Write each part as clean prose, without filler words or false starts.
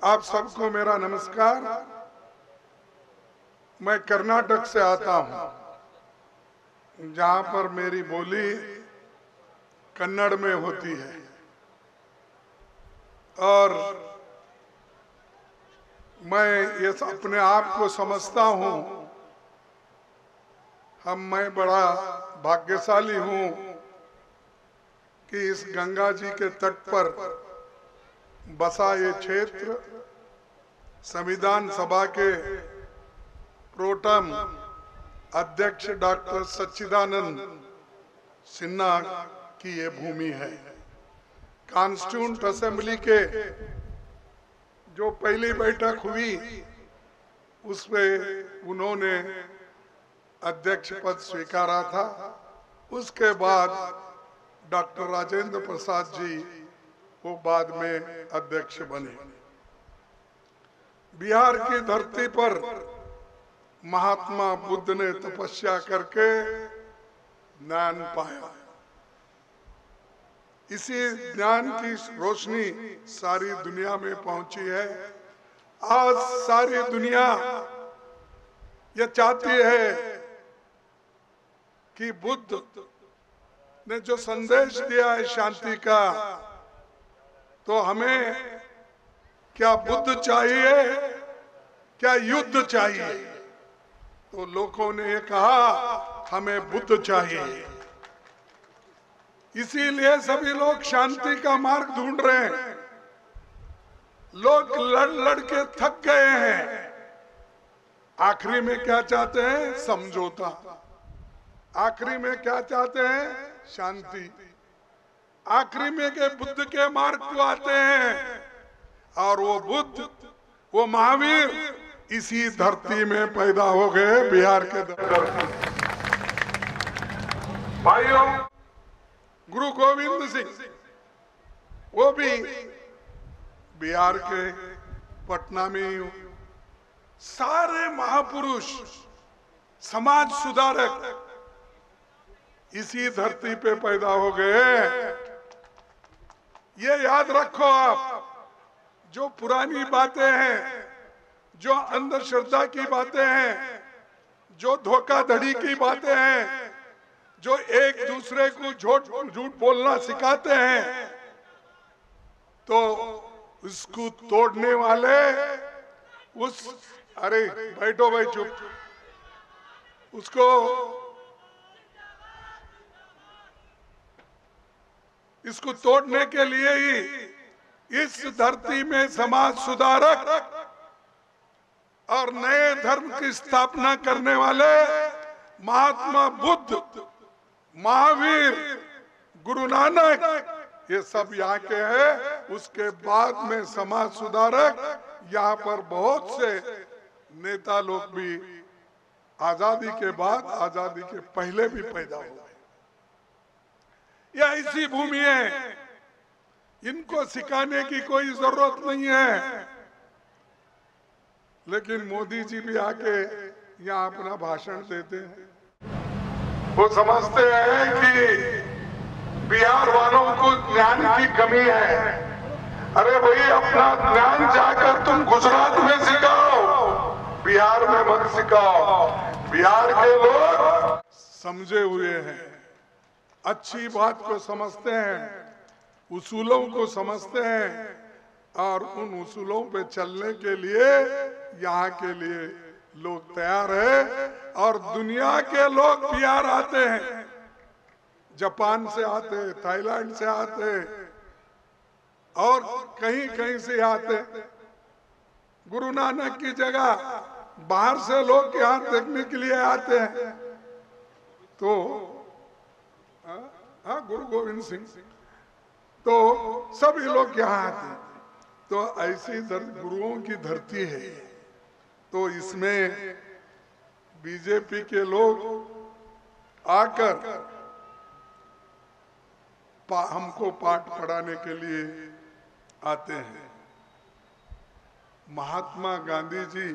आप सबको मेरा नमस्कार। मैं कर्नाटक से आता हूं, जहां पर मेरी बोली कन्नड़ में होती है और मैं ये अपने आप को समझता हूं मैं बड़ा भाग्यशाली हूं कि इस गंगा जी के तट पर बसा ये क्षेत्र संविधान सभा के प्रोटम अध्यक्ष डॉक्टर सच्चिदानंद सिन्हा की ये भूमि है। कॉन्स्टिट्यूंट असेंबली के जो पहली बैठक हुई उसमें उन्होंने अध्यक्ष पद स्वीकारा था। उसके बाद डॉक्टर राजेंद्र प्रसाद जी वो बाद में अध्यक्ष बने। बिहार की धरती पर महात्मा बुद्ध ने तपस्या करके ज्ञान पाया। इसी ज्ञान की रोशनी सारी दुनिया में पहुंची है। आज सारी दुनिया ये चाहती है कि बुद्ध ने जो संदेश दिया है शांति का, तो हमें क्या बुद्ध चाहिए, क्या युद्ध चाहिए? तो लोगों ने ये कहा हमें बुद्ध चाहिए। इसीलिए सभी लोग शांति का मार्ग ढूंढ रहे हैं। लोग लड़ लड़ के थक गए हैं। आखिरी में क्या चाहते हैं? समझौता। आखिरी में क्या चाहते हैं? शांति। आखिरी में के बुद्ध के मार्ग को आते हैं और वो बुद्ध, वो महावीर इसी धरती में पैदा हो गए, बिहार के धरती। भाइयों, गुरु गोविंद सिंह वो भी बिहार के पटना में ही। सारे महापुरुष, समाज सुधारक इसी धरती पे पैदा हो गए। ये याद रखो आप, जो पुरानी बातें हैं, जो अंधश्रद्धा की बातें हैं, जो धोखाधड़ी की बातें हैं, जो एक दूसरे को झूठ बोलना सिखाते हैं, तो उसको तोड़ने वाले अरे बैठो भाई चुप, इसको तोड़ने के लिए ही इस धरती में समाज सुधारक और नए धर्म की स्थापना करने वाले महात्मा बुद्ध, महावीर, गुरु नानक, ये सब यहाँ के हैं। उसके बाद में समाज सुधारक यहाँ पर बहुत से नेता लोग भी आजादी के बाद, आजादी के पहले भी पैदा हुए। यह ऐसी भूमि है, इनको सिखाने की कोई जरूरत नहीं है। लेकिन मोदी जी भी आके यहाँ अपना भाषण देते हैं। वो समझते हैं कि बिहार वालों को ज्ञान की कमी है। अरे भाई, अपना ज्ञान जाकर तुम गुजरात में सिखाओ, बिहार में मत सिखाओ। बिहार के लोग समझे हुए हैं, अच्छी बात को समझते हैं, उसूलों को समझते हैं और उन उसूलों पे चलने के लिए यहाँ के लिए लोग तैयार है। और दुनिया के लोग बिहार आते हैं, जापान से आते, थाईलैंड से आते और कहीं कहीं से आते। गुरु नानक की जगह बाहर से लोग यहाँ देखने के लिए आते हैं। तो गुरु गोविंद सिंह, तो सभी लोग यहाँ आते हैं। तो ऐसी गुरुओं की धरती है। तो इसमें बीजेपी के लोग आकर हमको पाठ पढ़ाने के लिए आते हैं। महात्मा गांधी जी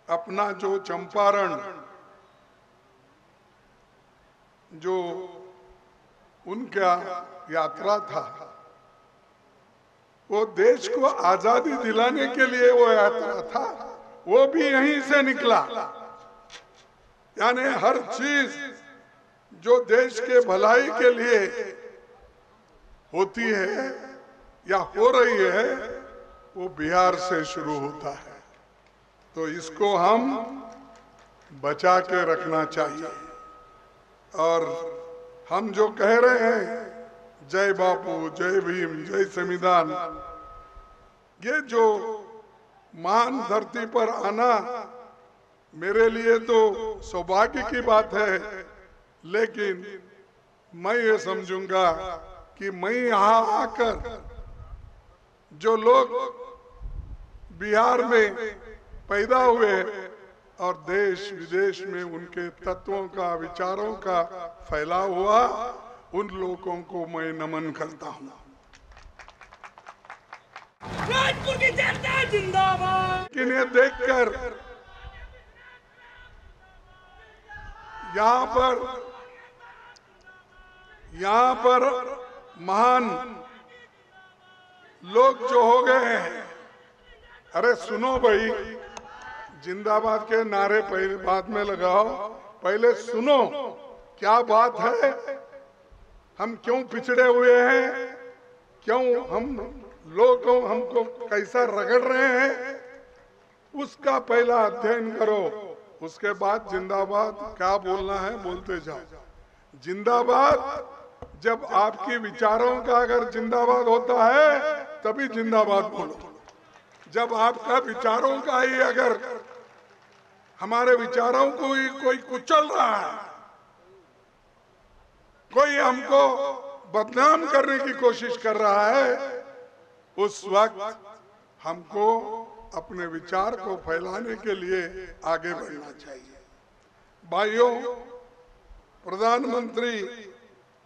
अपना जो चंपारण, जो उनका यात्रा था, वो देश को आजादी दिलाने के लिए वो यात्रा था, वो भी यहीं से निकला। यानी हर चीज जो देश के भलाई के लिए होती है या हो रही है, वो बिहार से शुरू होता है। तो इसको हम बचा के रखना चाहिए। और हम जो कह रहे हैं जय बापू, जय भीम, जय संविधान, ये जो महान धरती पर आना मेरे लिए तो सौभाग्य की बात है, लेकिन मैं ये समझूंगा कि मैं यहाँ आकर जो लोग बिहार में पैदा हुए और देश विदेश में उनके तत्वों का, विचारों का फैलाव हुआ, उन लोगों को मैं नमन करता हूँ। राजपुर की जनता जिंदाबाद। लेकिन ये देखकर यहाँ पर महान लोग जो हो गए हैं, अरे सुनो भाई, जिंदाबाद के नारे पहले बाद में लगाओ, पहले सुनो क्या बात है, हम क्यों पिछड़े हुए हैं, क्यों हम लोग हमको कैसा रगड़ रहे हैं, उसका पहला अध्ययन करो। उसके बाद जिंदाबाद क्या बोलना है बोलते जाओ। जिंदाबाद जब आपकी विचारों का अगर जिंदाबाद होता है तभी जिंदाबाद बोलो। जब आपका विचारों का ही अगर हमारे विचारों को ही कोई कुचल रहा है, कोई हमको बदनाम करने की कोशिश कर रहा है, उस वक्त हमको अपने विचार को फैलाने के लिए आगे बढ़ना चाहिए। भाइयों, प्रधानमंत्री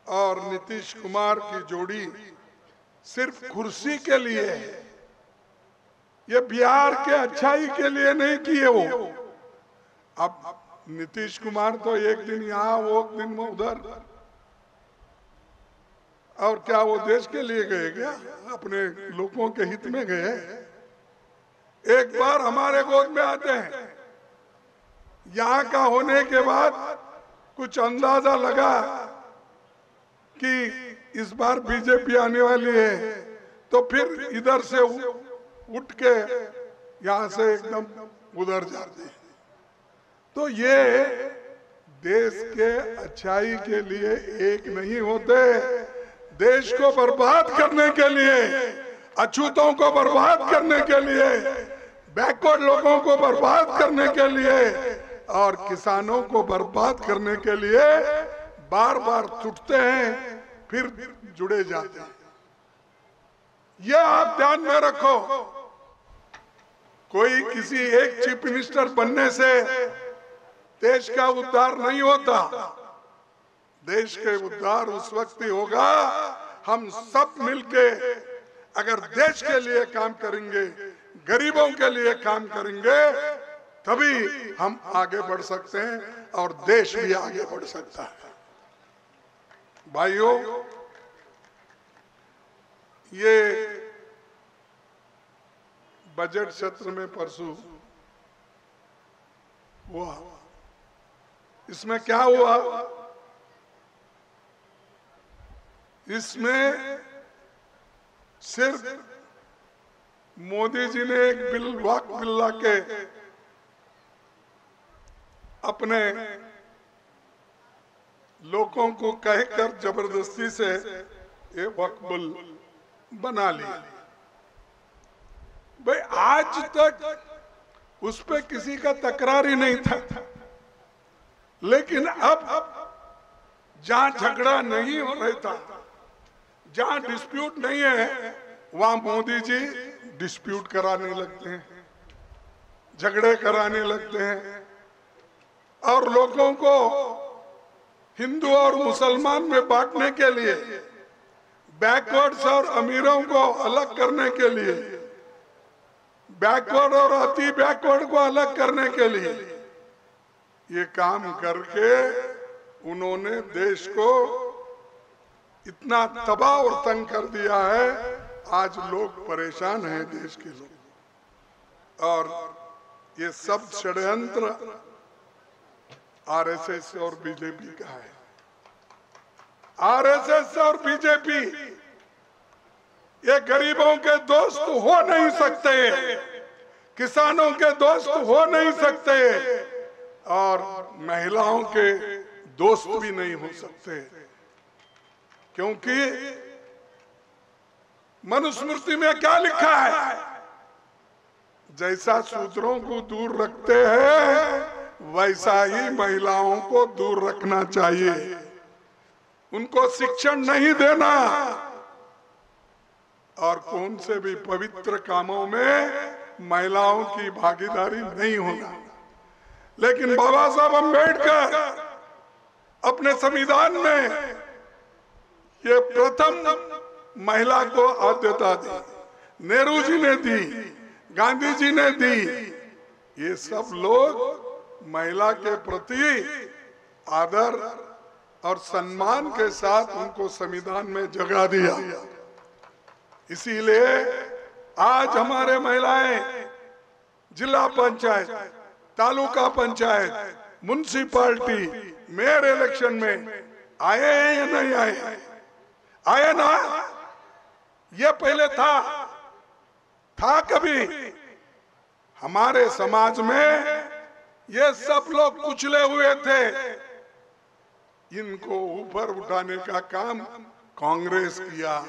और नीतीश कुमार की जोड़ी सिर्फ कुर्सी के लिए है, ये बिहार के अच्छाई के लिए नहीं किए वो। अब नीतीश कुमार तो एक दिन यहाँ, वो एक दिन उधर, और क्या वो देश के लिए गए क्या? अपने लोगों के हित में गए? एक बार हमारे गोद में आते हैं, यहाँ का होने के बाद कुछ अंदाजा लगा कि इस बार बीजेपी आने वाली है, तो फिर इधर से उठ के यहाँ से एकदम उधर जाते हैं। तो ये देश के अच्छाई के लिए एक नहीं होते, देश को बर्बाद करने के लिए, अछूतों को बर्बाद करने के लिए, बैकवर्ड लोगों को बर्बाद करने के लिए और किसानों को बर्बाद करने के लिए बार बार टूटते हैं, फिर जुड़े जाते हैं। यह आप ध्यान में रखो। कोई किसी एक चीफ मिनिस्टर बनने से देश का उद्धार नहीं होता। देश के उद्धार उस वक्त ही होगा हम सब मिलके अगर देश के लिए काम करेंगे, गरीबों के लिए काम करेंगे, तभी हम आगे बढ़ सकते हैं और देश भी आगे बढ़ सकता है। भाइयों, ये बजट सत्र में परसों हुआ, इसमें क्या हुआ? इसमें सिर्फ मोदी जी ने एक बिल ला के अपने लोगों को कहकर जबरदस्ती से ये वक्फ बिल बना लिया। भाई आज तक उस पे किसी का तकरार ही नहीं था, लेकिन अब जहां झगड़ा नहीं हो रहा था, जहां डिस्प्यूट नहीं है, वहां मोदी जी डिस्प्यूट कराने लगते हैं, झगड़े कराने लगते हैं और लोगों को हिंदू और मुसलमान में बांटने के लिए, बैकवर्ड्स और अमीरों को अलग करने के लिए, बैकवर्ड और अति बैकवर्ड को अलग करने के लिए ये काम करके उन्होंने देश को इतना तबाह और तंग कर दिया है आज लोग परेशान हैं, देश के लोग, और ये सब षड्यंत्र आरएसएस और बीजेपी का है। आरएसएस और बीजेपी ये गरीबों के दोस्त हो नहीं सकते, किसानों के दोस्त हो नहीं सकते, और महिलाओं के दोस्त भी नहीं हो सकते, क्योंकि मनुस्मृति में क्या लिखा है? जैसा शूद्रों को दूर रखते हैं वैसा ही महिलाओं को दूर रखना चाहिए। उनको शिक्षण नहीं देना और कौन से भी पवित्र कामों में महिलाओं की भागीदारी नहीं होना। लेकिन बाबा साहब अम्बेडकर अपने संविधान में ये प्रथम महिला को आद्यता दी, नेहरू जी ने दी, गांधी जी ने दी। ये सब लोग महिला के प्रति आदर और सम्मान के साथ उनको संविधान में जगह दिया। इसीलिए आज हमारे महिलाएं जिला panchayat, taluka panchayat, municipality, mayor election में आए हैं या नहीं आए? आए ना? ये पहले था कभी? हमारे समाज में ये सब लोग कुचले हुए थे। इनको ऊपर उठाने का काम कांग्रेस किया,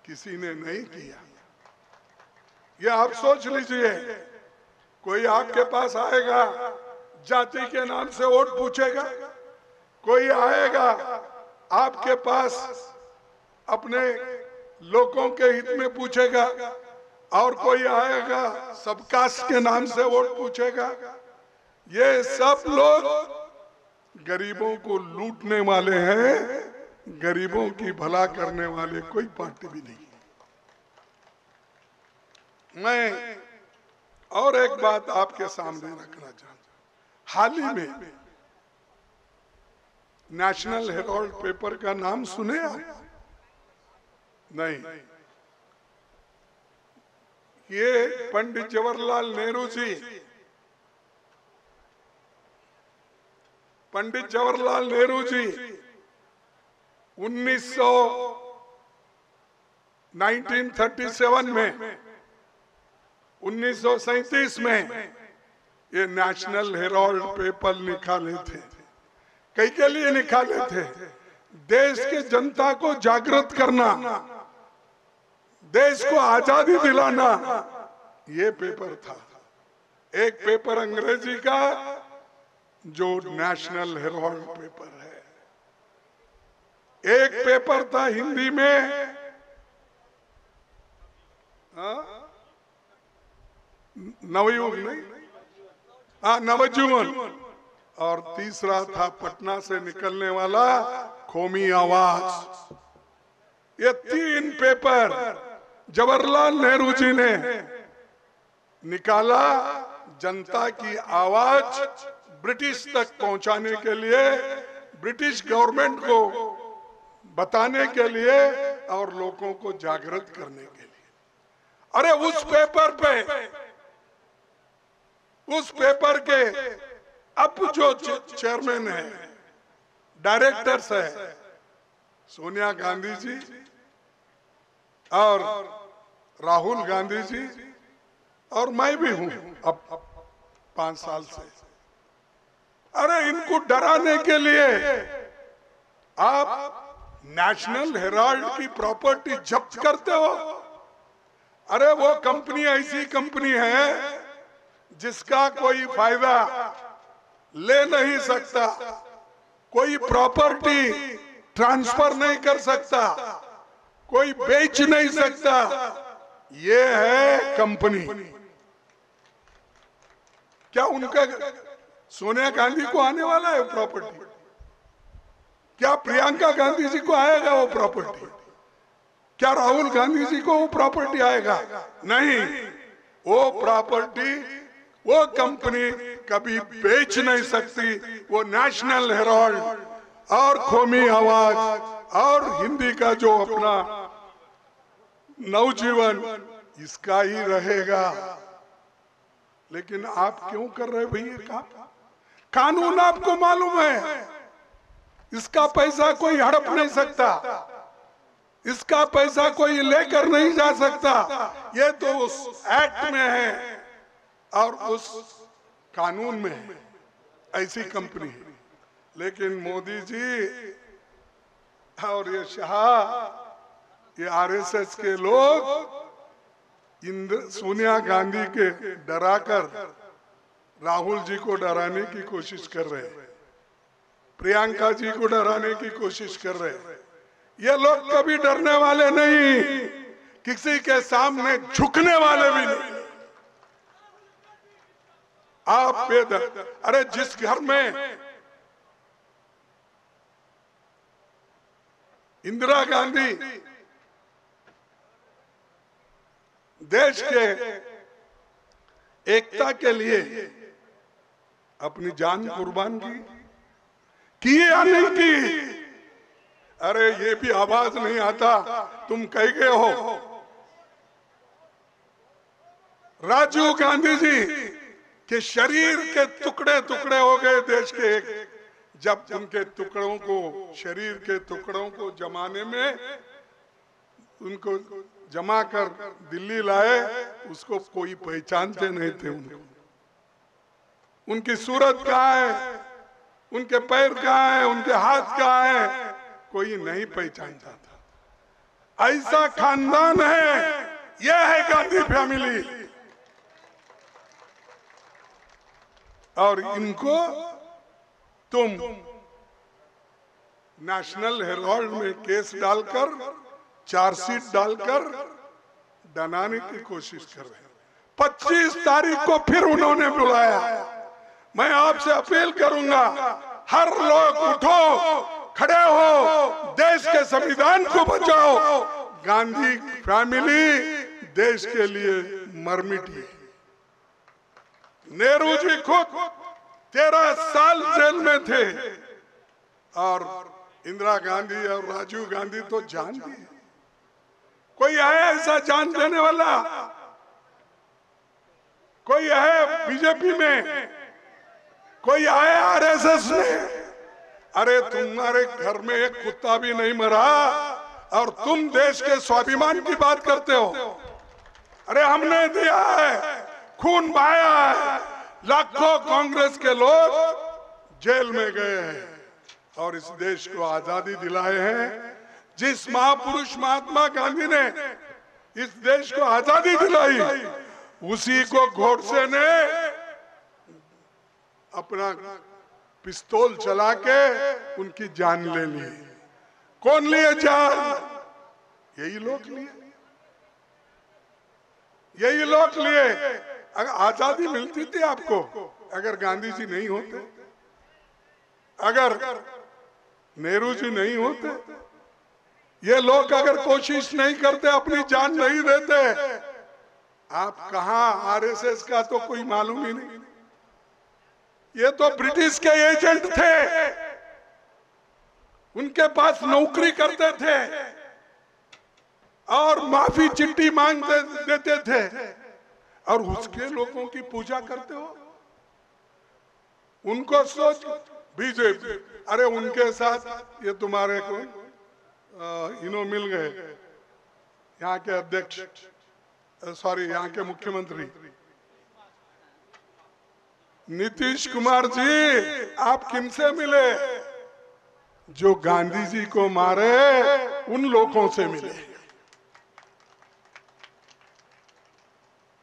किसी ने नहीं किया। ये आप सोच लीजिए, कोई आपके पास आएगा जाति के नाम से वोट पूछेगा, कोई आएगा आपके पास अपने लोगों के हित में पूछेगा, और कोई आएगा सबकास्ट के नाम से वोट पूछेगा। ये सब लोग गरीबों को लूटने वाले हैं, गरीबों की भला करने वाले कोई पार्टी भी नहीं। मैं और एक बात आपके सामने रखना चाहता हूं। हाल ही में नेशनल हेराल्ड पेपर का नाम सुने आप? नहीं। ये पंडित जवाहरलाल नेहरू जी, पंडित जवाहरलाल नेहरू जी 1937 में, 1937 में ये नेशनल हेराल्ड पेपर निकाले थे। कई के लिए निकाले थे? देश के जनता को जागृत करना, देश को आजादी दिलाना, ये पेपर था। एक पेपर अंग्रेजी का जो नेशनल हेराल्ड पेपर है, एक पेपर था हिंदी में नवयुग नहीं, नवजीवन, और तीसरा था पटना से निकलने वाला कौमी आवाज। ये 3 पेपर जवाहरलाल नेहरू जी ने निकाला, जनता की आवाज ब्रिटिश तक पहुंचाने के लिए, ब्रिटिश गवर्नमेंट को बताने के लिए और लोगों को जागृत करने के लिए। अरे उस पेपर के अब जो चेयरमैन है, डायरेक्टर्स है, सोनिया गांधी जी और राहुल गांधी जी, और मैं भी हूं अब 5 साल से। अरे इनको डराने के लिए आप नेशनल हेराल्ड की प्रॉपर्टी जब्त करते हो। अरे वो कंपनी ऐसी कंपनी है जिसका कोई फायदा ले नहीं सकता, कोई प्रॉपर्टी ट्रांसफर नहीं कर सकता, कोई बेच नहीं सकता। ये है कंपनी। क्या उनका सोनिया गांधी को आने वाला है प्रॉपर्टी? क्या प्रियंका गांधी जी को आएगा वो प्रॉपर्टी? क्या राहुल गांधी जी को वो प्रॉपर्टी आएगा? नहीं। वो प्रॉपर्टी, वो कंपनी कभी बेच नहीं सकती। वो नेशनल हेराल्ड और कौमी आवाज और हिंदी का जो अपना नवजीवन इसका ही रहेगा। लेकिन आप क्यों कर रहे भैया काम? कानून आपको मालूम है, इसका पैसा कोई हड़प नहीं सकता, इसका पैसा कोई लेकर नहीं जा सकता। ये तो उस एक्ट में है और उस कानून में है, ऐसी कंपनी है। लेकिन मोदी जी और ये शाह, ये आरएसएस के लोग सोनिया गांधी के डराकर राहुल जी को डराने की कोशिश कर रहे हैं, प्रियंका जी को डराने की कोशिश कर रहे हैं। ये लोग कभी डरने वाले नहीं, किसी के सामने झुकने वाले भी नहीं। आप अरे जिस घर में इंदिरा गांधी देश के एकता के लिए अपनी जान कुर्बान की या नहीं की? अरे ये भी आवाज नहीं आता, तुम कह गए हो। राजीव गांधी जी के शरीर के टुकड़े टुकड़े हो गए देश के एक, जब उनके टुकड़ों को, शरीर के टुकड़ों को जमाने में उनको जमा कर दिल्ली लाए, उसको कोई पहचानते नहीं थे। उनकी सूरत कहाँ है, उनके पैर कहाँ है, उनके हाथ कहाँ है, कोई नहीं पहचानता था। ऐसा खानदान है, यह है गांधी फैमिली। और इनको तुम नेशनल हेराल्ड में केस डालकर, चार्जशीट डालकर डराने की कोशिश कर रहे हैं। 25 तारीख को फिर उन्होंने बुलाया। मैं आपसे अपील करूंगा, हर लोग उठो, खड़े हो, देश के संविधान को बचाओ। गांधी फैमिली देश के लिए मर मिटी। नेहरू जी खुद 13 साल जेल में थे और इंदिरा गांधी और राजीव गांधी तो जान दिए। कोई है ऐसा जान देने वाला? कोई है बीजेपी में? कोई है आरएसएस में? अरे तुम्हारे घर में एक कुत्ता भी नहीं मरा और तुम देश के स्वाभिमान की बात करते हो। अरे हमने दिया है, खून बहाया है, लाखों कांग्रेस के लोग जेल में गए हैं और इस देश को आजादी दिलाए हैं। जिस महापुरुष महात्मा गांधी ने इस देश को आजादी दिलाई, उसी को गोडसे ने अपना पिस्तौल चला के उनकी जान ले ली। कौन लिए जान? यही लोग लिए, यही लोग लिए। अगर आजादी मिलती थी आपको, अगर गांधी जी नहीं होते, अगर नेहरू जी नहीं होते, ये लोग अगर कोशिश नहीं करते, अपनी जान नहीं देते, आप कहां? आरएसएस का तो कोई मालूम ही नहीं। ये तो ब्रिटिश के एजेंट थे, उनके पास नौकरी करते थे और माफी चिट्ठी मांग देते थे और उसके लोगों की पूजा करते हो। उनको सोच बीजेपी, अरे उनके साथ ये तुम्हारे को इन्हों मिल गए, यहाँ के अध्यक्ष, सॉरी यहाँ के मुख्यमंत्री नीतीश कुमार जी। आप किनसे मिले? जो गांधी जी को मारे उन लोगों से मिले,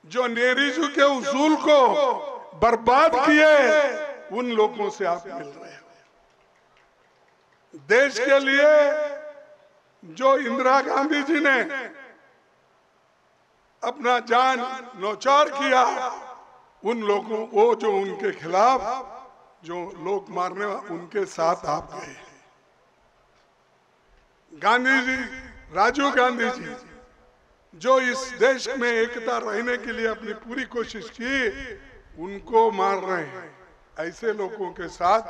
जो नेहरू जी के उसूल को बर्बाद किए, उन लोगों से आप मिल रहे हैं। देश के लिए जो इंदिरा गांधी जी ने अपना जान न्यौछावर किया, उन लोगों को जो उनके खिलाफ जो लोग मारने, उनके साथ आप गए। गांधी जी, राजीव गांधी जी जो इस देश में एकता रहने के लिए अपनी पूरी कोशिश की, उनको मार रहे हैं। ऐसे लोगों के साथ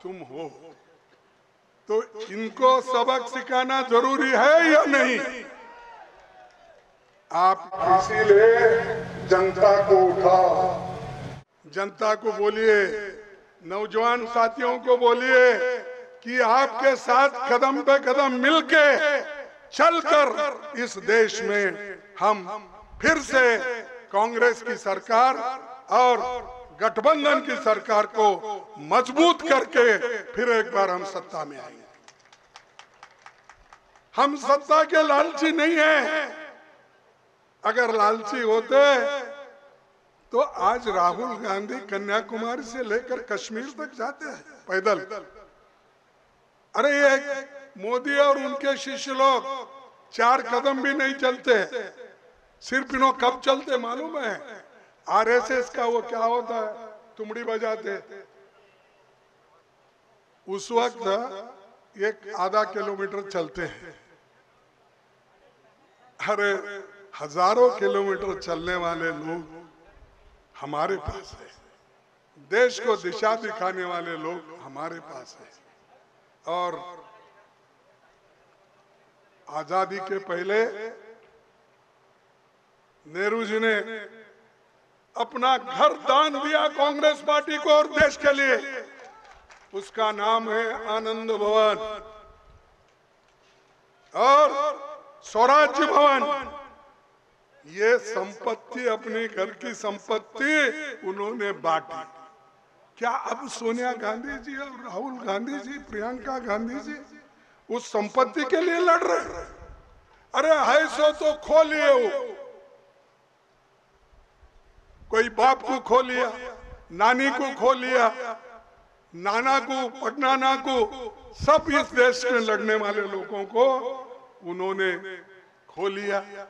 तुम हो, तो इनको सबक सिखाना जरूरी है या नहीं? आप इसीलिए जनता को उठाओ, जनता को बोलिए, नौजवान साथियों को बोलिए कि आपके साथ कदम पे कदम मिलके चलकर इस देश में हम फिर से कांग्रेस की सरकार और गठबंधन की सरकार को मजबूत करके फिर एक बार हम सत्ता में आएंगे। हम सत्ता के लालची नहीं हैं। अगर लालची होते तो आज राहुल गांधी कन्याकुमारी से लेकर कश्मीर तक जाते हैं पैदल। अरे ये मोदी और उनके शिष्य लोग 4 कदम भी नहीं चलते, सिर्फ इन्हों कब चलते मालूम है? आरएसएस का वो क्या होता है, तुमड़ी बजाते, उस वक्त 1-आधा किलोमीटर चलते हैं। अरे हजारों किलोमीटर चलने वाले लोग हमारे पास है, देश को दिशा दिखाने वाले लोग हमारे पास है। और आजादी के पहले नेहरू जी ने अपना घर दान दिया कांग्रेस पार्टी को और देश के लिए, उसका नाम है आनंद भवन और स्वराज्य भवन। ये संपत्ति, अपने घर की संपत्ति उन्होंने बांटी। क्या अब सोनिया गांधी जी और राहुल गांधी जी, प्रियंका गांधी जी उस संपत्ति के लिए लड़ रहे हैं? अरे है सो तो खो लिए हो, कोई बाप को खो लिया, नानी को खो लिया, नाना को, पटनाना को, सब इस देश में लड़ने वाले लोगों को उन्होंने खो लिया।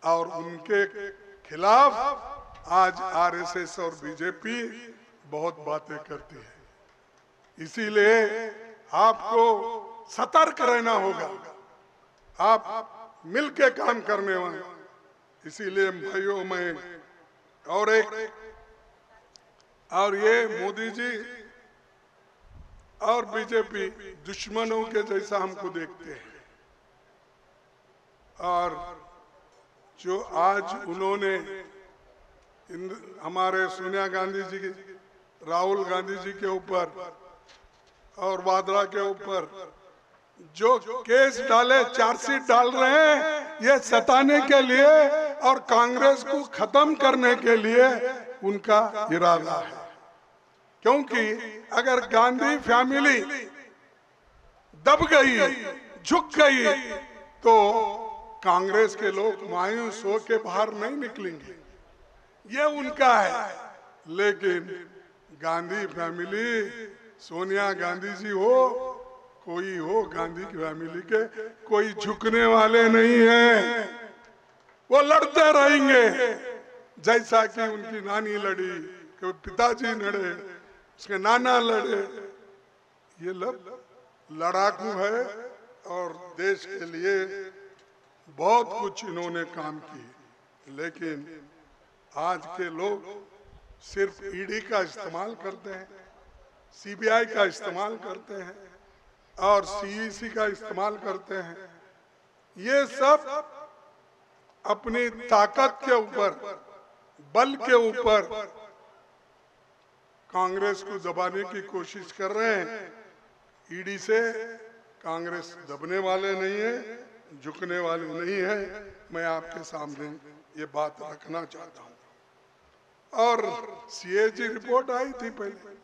और उनके खिलाफ आज आरएसएस और बीजेपी बहुत बातें करती है। इसीलिए आपको सतर्क रहना होगा, आप मिलके काम करने वाले। इसीलिए भाइयों में और ये मोदी जी और बीजेपी दुश्मनों के जैसा हमको देखते हैं। और जो आज उन्होंने हमारे सोनिया गांधी जी, राहुल गांधी जी के ऊपर और वाड्रा के ऊपर जो केस डाले, चार्जशीट डाल रहे हैं, ये सताने के लिए और कांग्रेस को खत्म करने के लिए उनका इरादा है। क्योंकि अगर गांधी फैमिली दब गई, झुक गई, तो कांग्रेस के लोग मायूस हो के बाहर नहीं निकलेंगे, ये उनका है। लेकिन गांधी फैमिली, सोनिया गांधी जी हो, कोई हो गांधी की फैमिली के, कोई झुकने वाले नहीं हैं। वो लड़ते रहेंगे जैसा कि उनकी नानी लड़ी, कि पिताजी लड़े, उसके नाना लड़े। ये लोग लड़ाकू है और देश के लिए बहुत कुछ इन्होंने काम किए। लेकिन आज के लोग सिर्फ ईडी का इस्तेमाल करते हैं, सीबीआई का इस्तेमाल करते हैं और सीईसी का इस्तेमाल करते हैं। ये सब अपनी ताकत के ऊपर, बल के ऊपर कांग्रेस को दबाने की कोशिश कर रहे हैं। ईडी से कांग्रेस दबने वाले नहीं है, झुकने वाले नहीं है। मैं आपके सामने ये बात रखना चाहता हूँ। और सीएजी रिपोर्ट आई थी पहले,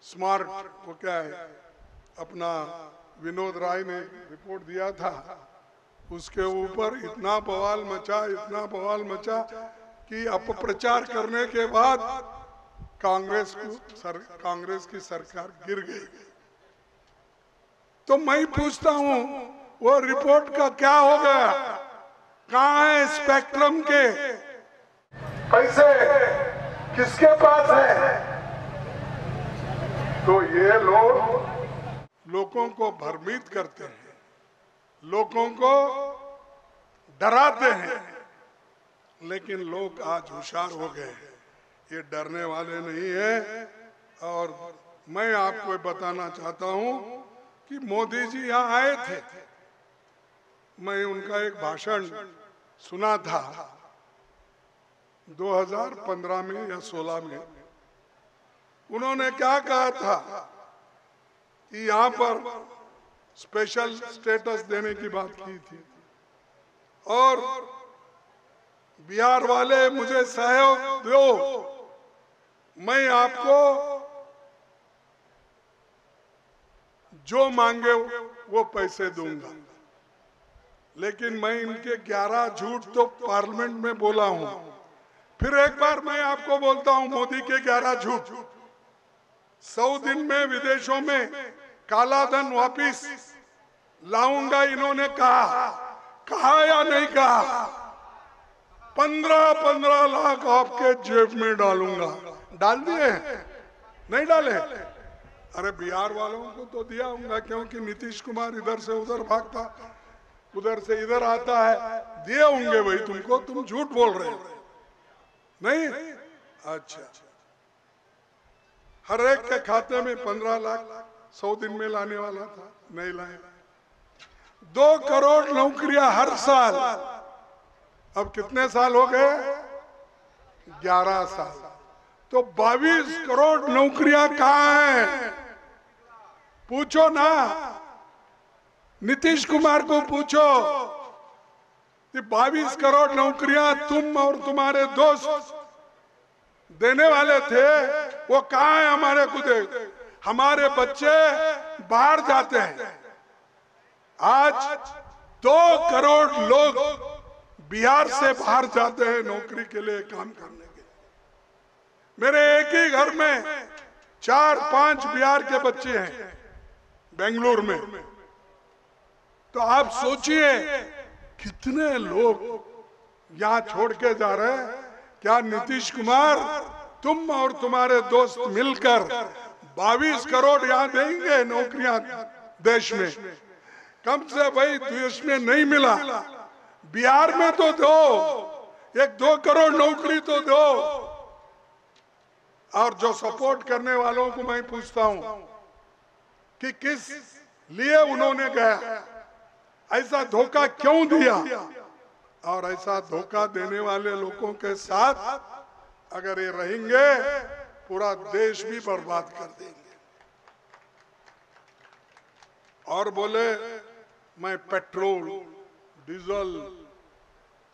स्मार्ट, वो क्या है, अपना विनोद राय ने रिपोर्ट दिया था, उसके ऊपर इतना बवाल मचा कि अपप्रचार करने के बाद कांग्रेस की सरकार गिर गई। तो मैं पूछता हूँ, वो रिपोर्ट का क्या हो गया? कहाँ है स्पेक्ट्रम के पैसे, किसके पास है? तो ये लोगों को भ्रमित करते हैं, लोगों को डराते हैं। लेकिन लोग आज होशियार हो गए हैं, ये डरने वाले नहीं है। और मैं आपको बताना चाहता हूं कि मोदी जी यहाँ आए थे, मैं उनका एक भाषण सुना था 2015 में या 16 में, उन्होंने क्या कहा था कि यहां पर स्पेशल स्टेटस देने की बात की थी और बिहार वाले मुझे सहयोग दो, मैं आपको जो मांगे वो पैसे दूंगा। लेकिन मैं इनके 11 झूठ तो पार्लियामेंट में बोला हूं। फिर एक बार मैं आपको बोलता हूं मोदी के 11 झूठ। 100 दिन में विदेशों में काला धन वापिस लाऊंगा इन्होंने कहा या नहीं कहा? 15-15 लाख आपके जेब में डालूंगा। डाल दिए? नहीं डाले? अरे बिहार वालों को तो दिया होगा, क्योंकि नीतीश कुमार इधर से उधर भागता, उधर से इधर आता है, दिए होंगे भाई तुमको। तुम झूठ बोल रहे हो नहीं? अच्छा, हर एक के खाते में 15 लाख 100 दिन में लाने वाला था, नहीं लाए। 2 करोड़ नौकरियां हर साल। अब कितने साल हो गए? 11 साल। तो 22 करोड़ नौकरियां कहाँ हैं? पूछो ना, नीतीश कुमार को पूछो कि 22 करोड़ नौकरियां तुम और तुम्हारे दोस्त देने वाले थे, वो कहाँ है? हमारे को दे। हमारे बच्चे बाहर जाते हैं। आज 2 करोड़ लोग बिहार से बाहर जाते हैं नौकरी के लिए, काम करने के लिए। मेरे एक ही घर में 4-5 बिहार के बच्चे हैं बेंगलुरु में। तो आप सोचिए कितने लोग यहाँ छोड़ के जा रहे हैं। क्या नीतीश कुमार तुम और तुम्हारे दोस्त मिलकर 22 करोड़ यहाँ देंगे नौकरियां देश में? कम से भाई देश में नहीं मिला, बिहार में तो दो, 1-2 करोड़ नौकरी तो दो। और जो सपोर्ट करने वालों को मैं पूछता हूं कि किस लिए उन्होंने गया, ऐसा धोखा क्यों दिया? और ऐसा धोखा देने वाले लोगों के साथ अगर ये रहेंगे, पूरा देश भी बर्बाद कर देंगे। और बोले मैं पेट्रोल डीजल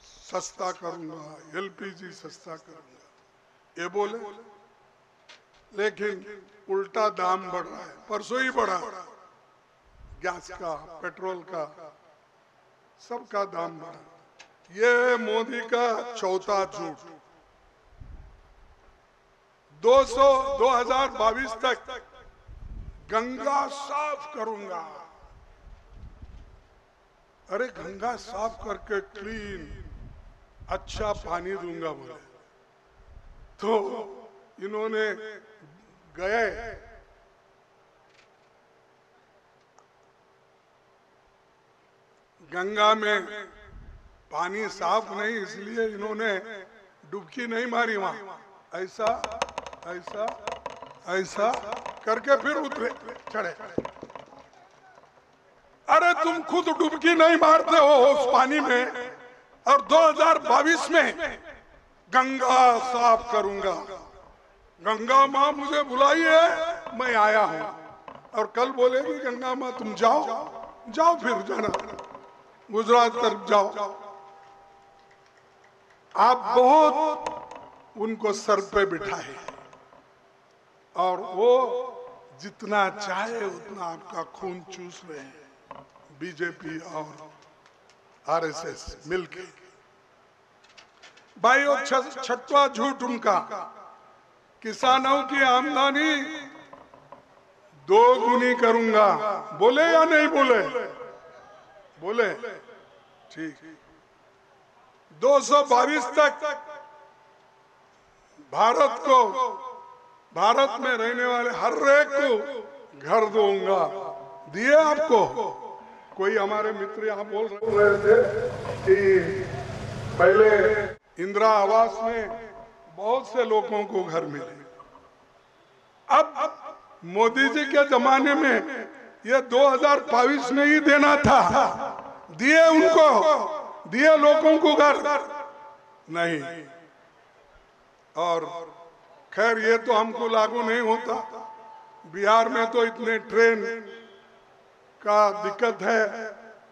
सस्ता करूंगा, एलपीजी सस्ता करूंगा, ये बोले। लेकिन उल्टा दाम बढ़ रहा है। परसों ही बढ़ा, गैस का, पेट्रोल का, सबका दाम बढ़ा। ये मोदी का चौथा झूठ। 2022 तक गंगा साफ करूंगा। अरे गंगा साफ करके क्लीन अच्छा पानी दूंगा बोले, तो इन्होंने गए गंगा में पानी साफ नहीं, इसलिए इन्होंने डुबकी नहीं मारी वहां। ऐसा ऐसा ऐसा करके फिर उतरे, चढ़े। अरे तुम खुद डुबकी नहीं मारते हो उस पानी में, और 2022 में गंगा साफ करूंगा। गंगा माँ मुझे बुलाई है, मैं आया हूं। और कल बोलेगी गंगा माँ तुम जाओ, जाओ फिर जाना गुजरात तरफ जाओ। आप बहुत उनको सर पे बिठाए और वो जितना चाहे उतना आपका खून चूस रहे हैं, बीजेपी और आरएसएस मिलके। भाई वो छठवां झूठ उनका, किसानों की आमदनी 2 गुनी करूंगा। बोले या नहीं बोले? बोले। ठीक। 222 तक भारत में रहने वाले हर एक को घर दूंगा। दिए आपको? कोई हमारे मित्र यहाँ बोल रहे थे कि पहले इंदिरा आवास में बहुत से लोगों को घर मिले। अब मोदी जी के जमाने में ये 2022 में ही देना था, दिए उनको। दिए लोगों को घर नहीं। और खैर ये तो हमको लागू नहीं होता। बिहार में तो इतने ट्रेन का दिक्कत है,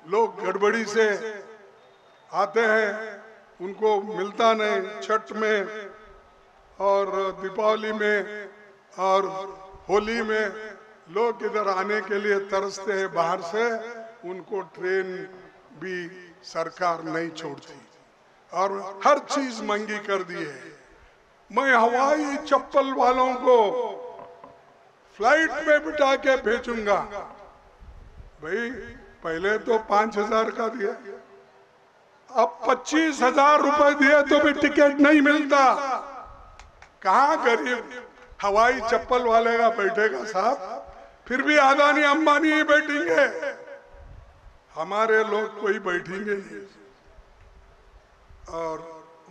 लोग गड़बड़ी से आते हैं, उनको मिलता नहीं। छठ में और दीपावली में और होली में लोग इधर आने के लिए तरसते हैं बाहर से, उनको ट्रेन भी सरकार नहीं छोड़ती और हर चीज महंगी कर दी है। मैं हवाई चप्पल वालों को फ्लाइट में बिठा के भेजूंगा। भाई पहले तो 5,000 का दिया, अब 25,000 रुपए दिए तो भी टिकट नहीं मिलता। कहाँ गरीब हवाई चप्पल वाले का बैठेगा साहब? फिर भी अदानी अंबानी ही बैठेंगे, हमारे लोग कोई बैठेंगे नहीं। और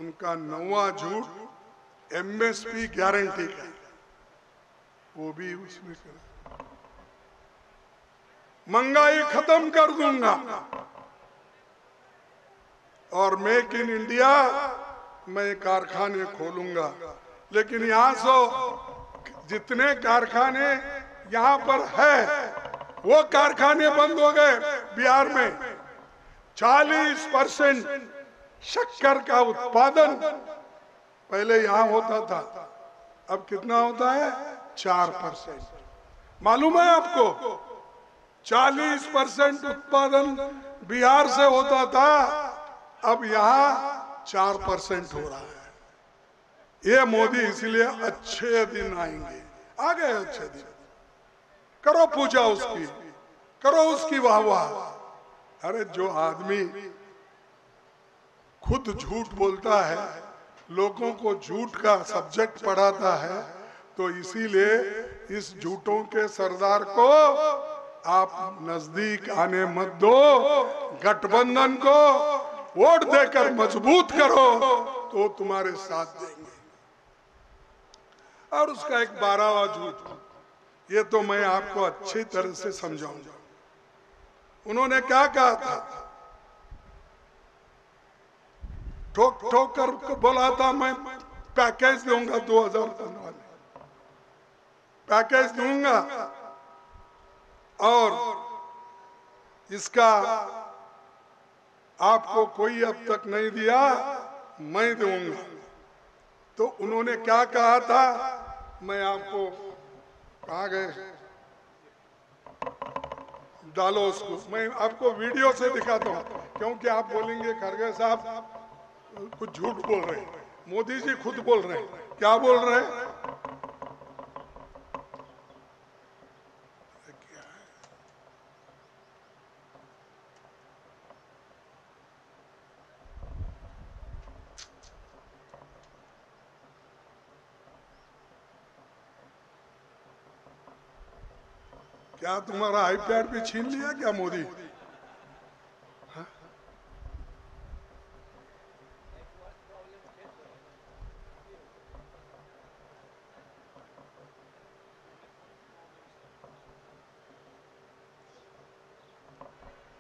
उनका नवा झूठ एमएसपी गारंटी का, वो भी उसमें कर, महंगाई खत्म कर दूंगा और मेक इन इंडिया मैं कारखाने खोलूंगा। लेकिन यहाँ से जितने कारखाने यहाँ पर है वो कारखाने बंद हो गए। बिहार में 40% शक्कर का उत्पादन पहले यहाँ होता था, अब कितना होता है? 4%। मालूम है आपको? 40% उत्पादन बिहार से होता था, अब यहाँ 4% हो रहा है। ये मोदी इसलिए अच्छे दिन आएंगे, आ गए अच्छे दिन। करो पूजा उसकी, करो उसकी वाह वाह। अरे जो आदमी खुद झूठ बोलता है, लोगों को झूठ का सब्जेक्ट पढ़ाता है, तो इसीलिए इस झूठों के सरदार को आप नजदीक आने मत दो। गठबंधन को वोट देकर मजबूत करो तो तुम्हारे साथ देंगे। और उसका एक 12वां झूठ, ये तो मैं आपको अच्छी तरह से समझाऊंगा। उन्होंने क्या कहा था? ठोक ठोक कर बोला था मैं पैकेज दूंगा 2015 में, पैकेज दूंगा और इसका आपको कोई अब तक नहीं दिया, मैं दूंगा। तो उन्होंने क्या कहा था? मैं आपको, कहाँ गए, डालो उसको, मैं आपको वीडियो से दिखाता हूँ, क्योंकि आप बोलेंगे खड़गे साहब कुछ झूठ बोल रहे हैं। मोदी जी खुद बोल रहे हैं। क्या बोल रहे हैं? क्या तुम्हारा आईपैड भी छीन लिया क्या मोदी? हा?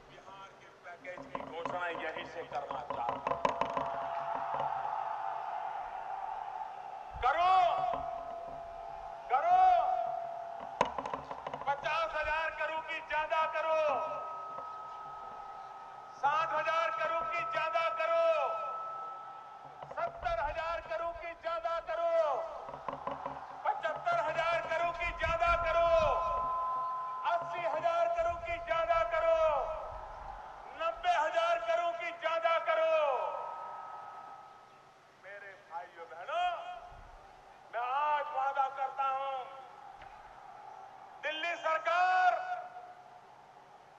बिहार के पैकेज की घोषणा यहीं से करना चाहता हूं। करो करो 50,000 करोड़ की ज्यादा करो, 60,000 करोड़ की ज्यादा करो, 70,000 करोड़ की ज्यादा करो, 75,000 करोड़ की ज्यादा करो, 80,000 करोड़ की ज्यादा करो, 90,000 करोड़ की ज्यादा करो। मेरे भाइयों बहनों, मैं आज वादा करता हूं, दिल्ली सरकार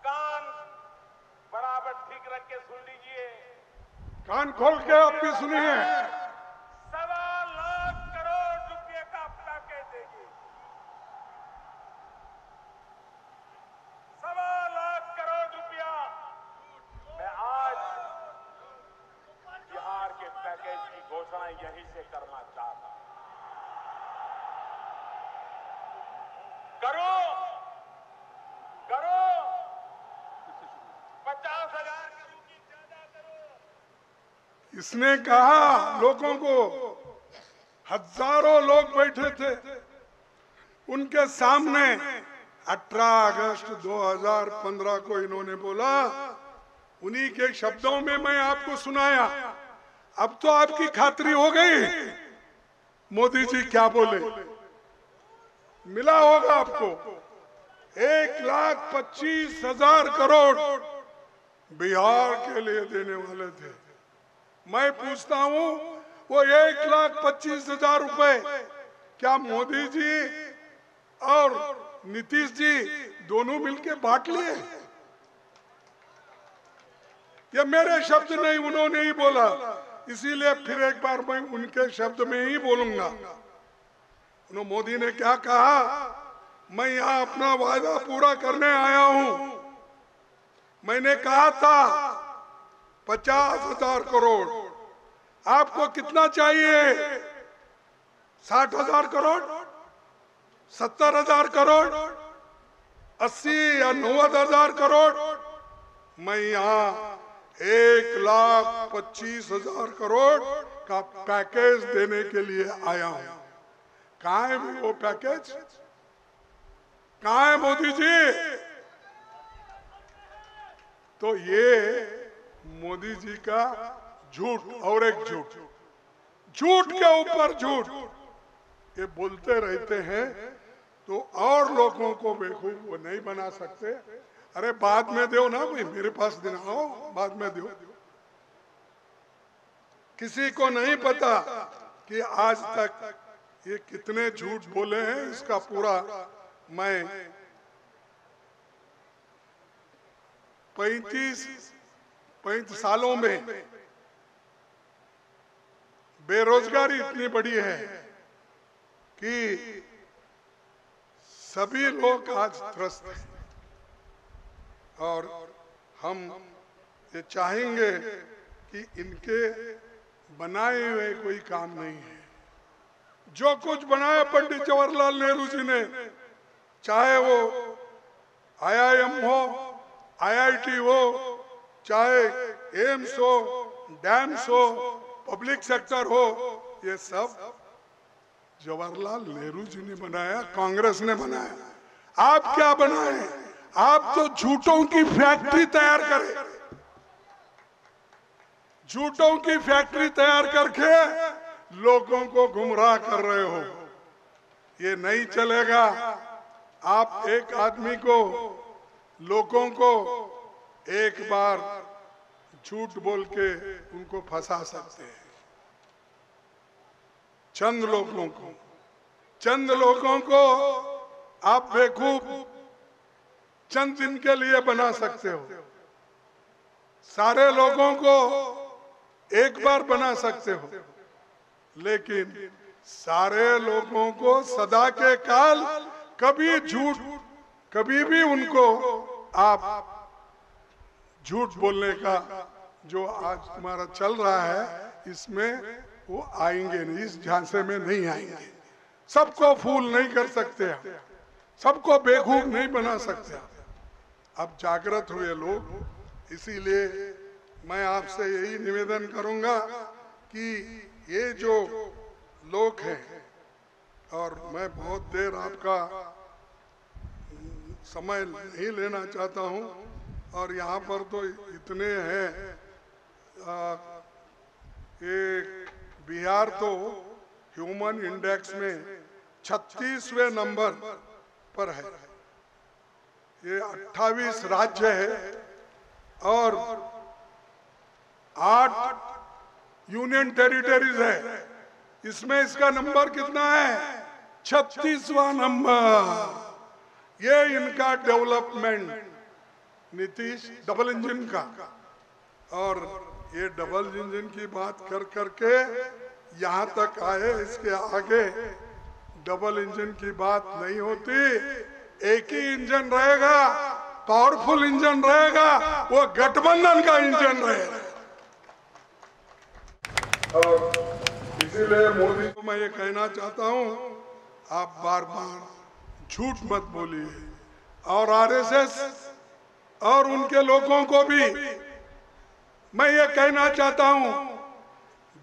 कान बराबर ठीक रख के सुन लीजिए, कान खोल के आप भी सुनिए। 1.25 लाख करोड़ रुपए का पैकेज देगी। 1.25 लाख करोड़ रुपया मैं आज बिहार के पैकेज की घोषणा यहीं से करना चाहता हूं। करो करो 50,000 करोड़ की ज्यादा करो, इसने कहा लोगों को, हजारों लोग बैठे थे उनके सामने, 18 अगस्त 2015 को इन्होंने बोला, उन्हीं के शब्दों में मैं आपको सुनाया। अब तो आपकी खातरी हो गई मोदी जी क्या बोले। मिला होगा आपको 1,25,000 करोड़ बिहार के लिए देने वाले थे। मैं पूछता हूं वो 1,25,000 रुपए क्या मोदी जी और नीतीश जी दोनों मिलके बांट लिए? ये मेरे शब्द नहीं, उन्होंने ही बोला, इसीलिए फिर एक बार मैं उनके शब्द में ही बोलूंगा। उन्होंने, मोदी ने क्या कहा, मैं यहाँ अपना वादा पूरा करने आया हूं। मैंने कहा था 50,000 करोड़, आपको कितना चाहिए? 60,000 करोड़, 70,000 करोड़, 80 या 90,000 करोड़? मैं यहाँ 1,25,000 करोड़ का पैकेज देने के लिए आया हूं। कहाँ है वो पैकेज? कहाँ है मोदी जी? तो ये मोदी जी का झूठ और एक झूठ, झूठ के ऊपर झूठ ये बोलते रहते हैं, तो और लोगों को बेवकूफ वो नहीं बना सकते। अरे बाद में दो ना भाई, मेरे पास दिखाओ, बाद में दो। किसी को नहीं पता कि आज तक ये कितने झूठ बोले हैं। इसका पूरा मैं 35 सालों में बेरोजगारी इतनी बड़ी है कि सभी लोग आज त्रस्त हैं, और हम ये चाहेंगे कि इनके बनाए हुए कोई काम नहीं है। जो कुछ बनाया पंडित जवाहरलाल नेहरू जी ने, चाहे वो IIM हो, IIT हो, चाहे एम्स हो, डैम्स हो, पब्लिक सेक्टर हो, ये सब जवाहरलाल नेहरू जी ने बनाया, कांग्रेस ने बनाया। आप क्या बनाए? आप तो झूठों की फैक्ट्री तैयार करें, झूठों की फैक्ट्री तैयार करके लोगों को गुमराह कर रहे हो। ये नहीं चलेगा। आप एक आदमी को, लोगों को एक बार झूठ बोल के उनको फंसा सकते हैं। चंद लोगों को आप बेवकूफ चंद दिन के लिए बना सकते हो, सारे लोगों को एक बार बना सकते हो, लेकिन सारे लोगों को सदा के काल कभी भी उनको आप झूठ बोलने का जो आज तुम्हारा चल रहा है, इसमें वो आएंगे नहीं, इस झांसे में नहीं आएंगे। सबको फूल नहीं कर सकते, सबको बेवकूफ नहीं बना सकते। अब जागृत हुए लोग, इसीलिए मैं आपसे यही निवेदन करूंगा कि ये जो लोग हैं, और मैं बहुत देर आपका समय नहीं लेना चाहता हूं, और यहाँ पर तो इतने हैं, ये बिहार तो ह्यूमन इंडेक्स में 36वें नंबर पर है। ये 28 राज्य है और 8 यूनियन टेरिटरीज है। इसमें इसका नंबर कितना है? 36वां नंबर। ये इनका डेवलपमेंट नीतीश डबल इंजन का, और ये डबल इंजन की बात कर करके यहाँ तक आए। इसके आगे डबल इंजन की बात नहीं होती, एक ही इंजन रहेगा, पावरफुल इंजन रहेगा, वो गठबंधन का इंजन रहेगा। और इसीलिए मोदी को मैं ये कहना चाहता हूँ, आप बार बार झूठ मत बोलिए, और RSS और उनके लोगों को भी मैं ये कहना चाहता हूँ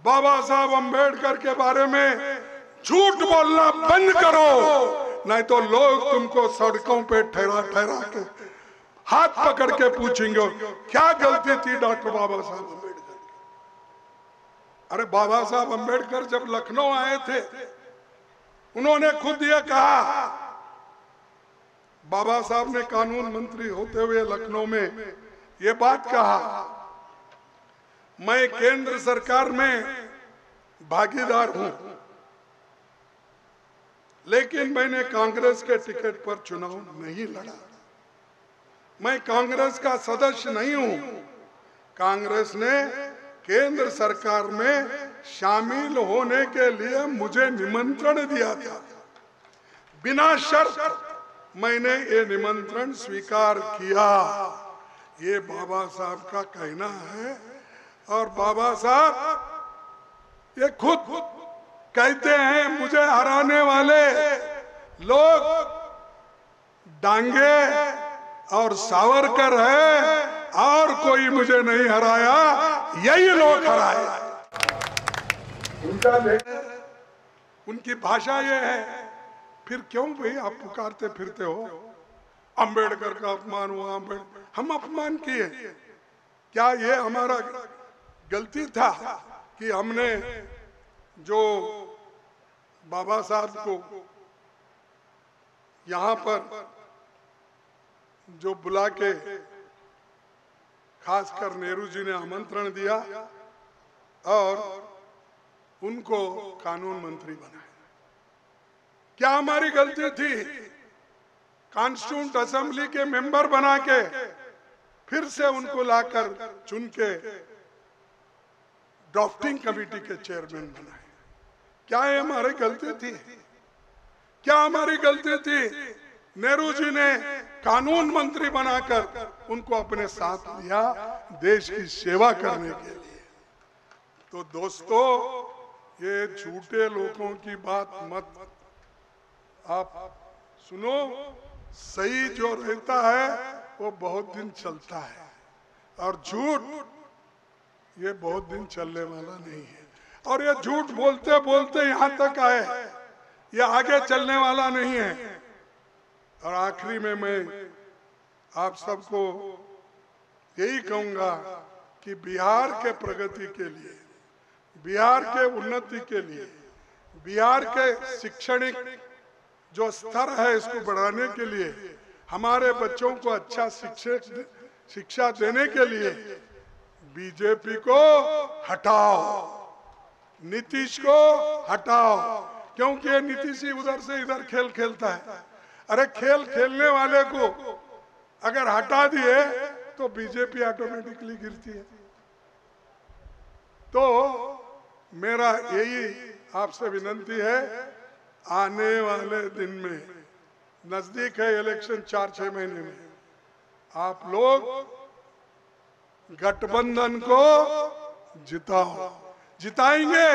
बाबा साहब अंबेडकर के बारे में झूठ बोलना बंद करो, नहीं तो लोग तुमको सड़कों पे ठहरा ठहरा के हाथ पकड़ के पूछेंगे क्या गलती थी डॉक्टर बाबा साहब अम्बेडकर। अरे बाबा साहब अम्बेडकर जब लखनऊ आए थे, उन्होंने खुद ये कहा, बाबा साहब ने कानून मंत्री होते हुए लखनऊ में ये बात कहा, मैं केंद्र सरकार में भागीदार हूं, लेकिन मैंने कांग्रेस के टिकट पर चुनाव नहीं लड़ा, मैं कांग्रेस का सदस्य नहीं हूं। कांग्रेस ने केंद्र सरकार में शामिल होने के लिए मुझे निमंत्रण दिया था, बिना शर्त मैंने ये निमंत्रण स्वीकार किया। ये बाबा साहब का कहना है, और बाबा साहब ये खुद कहते हैं मुझे हराने वाले लोग डांगे और सावरकर है, और कोई मुझे नहीं हराया, यही लोग हराए। उनकी भाषा ये है, फिर क्यों भाई आप पुकारते फिरते हो अंबेडकर का अपमान हुआ, अंबेडकर हम अपमान किए क्या? ये हमारा गलती था कि हमने जो बाबा साहब को यहाँ पर जो बुला के खासकर नेहरू जी ने आमंत्रण दिया और उनको कानून मंत्री बनाया, क्या हमारी गलती थी? कॉन्स्टिट्यूंट असेंबली के मेंबर बना के फिर से उनको लाकर चुन के ड्राफ्टिंग कमेटी के चेयरमैन बनाए, क्या ये हमारी गलती थी? क्या हमारी गलती थी? नेहरू जी ने कानून मंत्री बनाकर उनको अपने साथ लिया देश की सेवा करने के लिए। तो दोस्तों, ये झूठे लोगों की बात मत आप सुनो, सही जो रहता है वो बहुत दिन चलता है, और झूठ ये बहुत दिन चलने वाला नहीं है। और ये झूठ बोलते बोलते यहाँ तक आए, ये आगे चलने वाला नहीं है। और आखिरी में मैं आप सबको यही कहूंगा कि बिहार के प्रगति के लिए, बिहार के उन्नति के लिए, बिहार के शैक्षणिक जो स्तर है इसको बढ़ाने के लिए, हमारे बच्चों को अच्छा शिक्षा देने के लिए बीजेपी को हटाओ, नीतीश को हटाओ, क्योंकि ये नीतीश ही उधर से इधर खेल खेलता है। अरे खेल खेलने वाले को अगर हटा दिए तो बीजेपी ऑटोमेटिकली गिरती है। तो मेरा यही आपसे विनंती है, आने वाले दिन में, नजदीक है इलेक्शन 4-6 महीने में, आप लोग गठबंधन को जिताओ, जिताएंगे।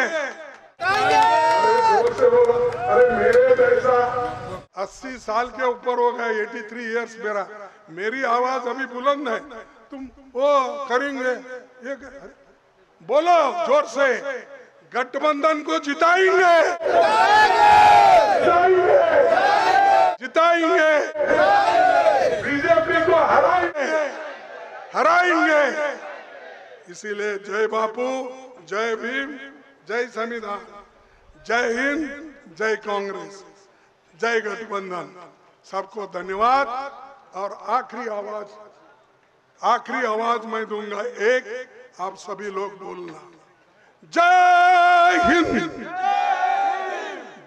अरे मेरे जैसा 80 साल के ऊपर हो गए, 83 इयर्स मेरा, मेरी आवाज अभी बुलंद है, तुम वो करेंगे, ये बोलो जोर से, गठबंधन को जिताएंगे, जिताएंगे, बीजेपी को हराएंगे, हराएंगे। इसीलिए जय बापू, जय भीम, जय संविधान, जय हिंद, जय कांग्रेस, जय गठबंधन। सबको धन्यवाद। और आखिरी आवाज मैं दूंगा, एक आप सभी लोग बोलना, जय हिंद,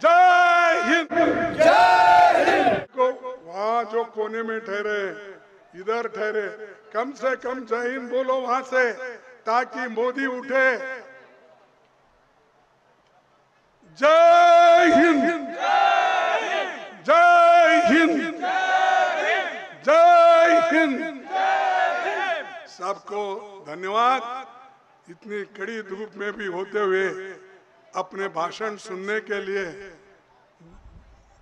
जय हिंद, जय हिंद। वहां जो कोने में ठहरे, इधर ठहरे, कम से कम जय हिंद बोलो वहां से, ताकि मोदी उठे। जय हिंद, जय हिंद, जय हिंद। सबको धन्यवाद। इतनी कड़ी धूप में भी होते हुए अपने भाषण सुनने के लिए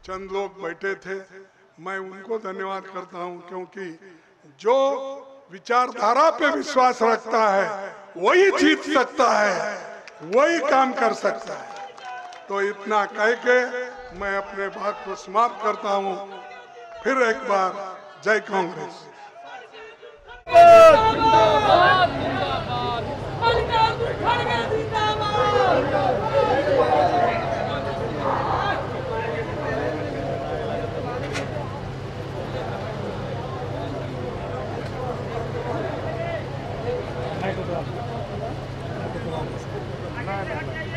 चंद लोग बैठे थे, मैं उनको धन्यवाद करता हूं, क्योंकि जो विचारधारा पे विश्वास रखता है वही जीत सकता है, वही काम कर सकता है। तो इतना कह के मैं अपने बात को समाप्त करता हूं। फिर एक बार जय कांग्रेस। नहीं